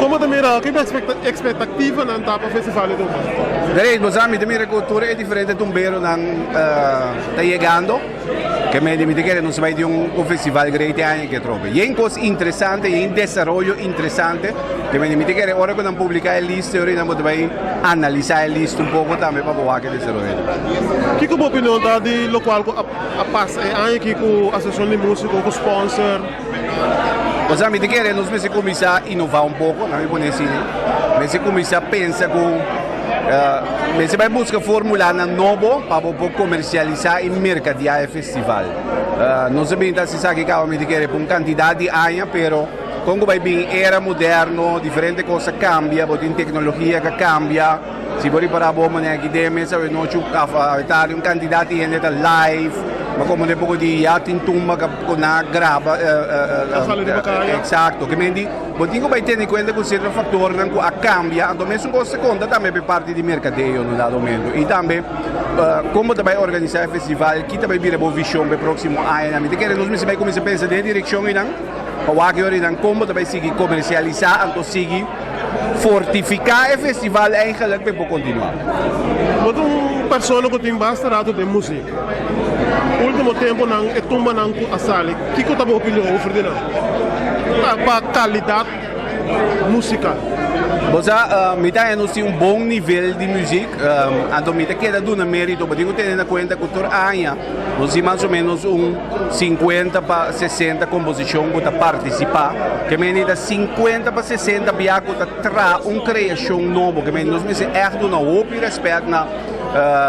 Como também era, que expectativa na etapa festival do mundo? Direi, Bosami, também a cultura é diferente do beiro não está chegando. Que me dimite que não se vai de um festival grande ano que troca. E é coisa interessante, é desenvolvimento interessante. Que me dimite que ora quando publicar a lista, ora nós vai analisar a lista pouco também para ver que desenvolvimento. Que como opinião da de local a passa é ano que com a associação de música, com o sponsor? Bosami, de que nós vamos começar a inovar pouco, não é por assim. Mas começar a pensar com mas vai buscar fórmula novo para comercializar e mercadear o festival. Não sabemos se sabe que é uma quantidade de anos, mas quando vai bem era moderno, diferente coisa cambia, tem tecnologia que cambia. Se você parar bom aqui dentro, sabe não tinha um candidato de gente live, mas como depois de já tem tumba que na grava, exato. Que mendi, você vai ter em conta que certo fator que a cambia, então mesmo com segunda também é parte de mercadeio no dado momento. E também como vai organizar o festival, que também vira boa visão para o próximo ano. Que nós vai começar a pensar na direção e não, como vai seguir comercializar, então seguir fortificar o festival eigenlijk para continuar. Mas pessoa que tem bastante de música. Último tempo não é tumba não a sala. Que que tá boa opinião o Ferdinand? Para qualidade musical. Você me dá um bom nível de música, então me dá que é do mérito, mas eu tenho em conta que por ano nós temos mais ou menos 50 para 60 composições para participar, que me dá 50 para 60 para trazer uma criação nova, que nós me é uma ópera respeito na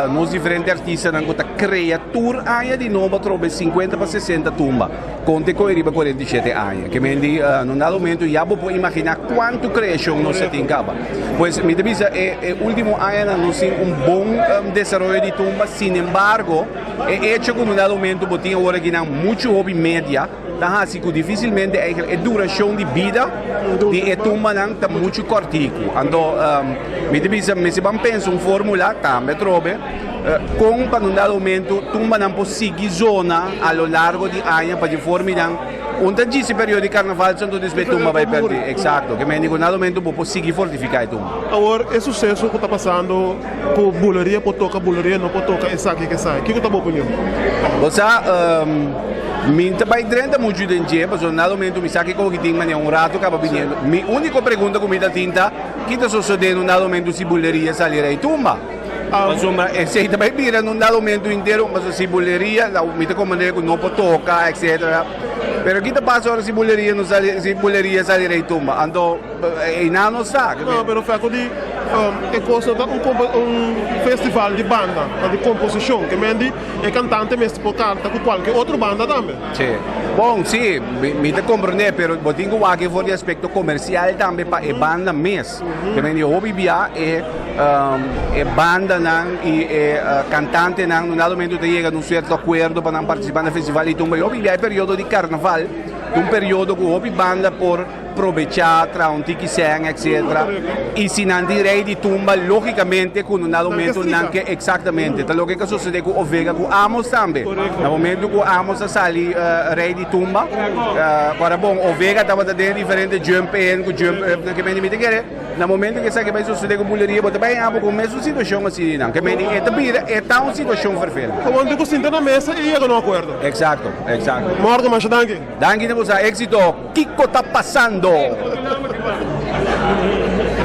nos diferentes artistas que criatura aia de novo trova 50 para 60 tumba conte com arriba 47 anos que me diz no momento já vou imaginar quanto criação nós tem capa pois me diz é último ano nós tem bom desenvolvimento de tumba sin embargo é hecho com no momento botinha agora que não muito hobby média tá assim que dificilmente a duração de vida de tumba não está muito cortico então me diz me se vamos pensar fórmula também com para um dado momento tumba não pode seguir zona ao largo de anos para de formar desse período de carnaval sendo despeito tumba vai perder exato que me digo nada momento pode seguir fortificar a tumba agora é sucesso que está passando com buleria pode tocar buleria não pode tocar essa que sai que está boa opinião você minta vai trenta muito de tempo, mas nada momento me sabe que tem um rato acaba vindo. Minha única pergunta que me dá tinta, que está sucedendo nada momento se buleria sair aí tumba. Mas se também vira num dado momento inteiro, mas se buleria, me dá como que não pode tocar, etc. Pero que passa agora se buleria não sair aí tumba, então não sabe. Não, pero fato de é coisa de festival de banda, de composição, que me é cantante mesmo pode cantar com qualquer outra banda também. Sim. Bom, sim, me te compreender, pero eu tenho que for de aspecto comercial também para a banda mesmo. Que me diz, hobby via é banda não e cantante não, no dado momento te chega num certo acordo para não participar no festival e tumba. Hobby via é período de carnaval, um período que hobby banda por aproveitar, tra um tiki-sen, etc. E se não direi de tumba, logicamente, com um dado momento, não que exatamente. Então, o que sucede com o Vega, com Amos também. No momento que Amos sali rei de tumba, agora, bom, o Vega estava dando diferente jump in, com jump, que me limite que no momento que sabe vai suceder com buleria, mas também há com a mesma situação assim, não. Que me é tão situação perfeita. Quando eu sinto na mesa e eu não acordo. Exato, exato. Morgan, mas danke. Danke, temos a êxito. Kiko tá passando.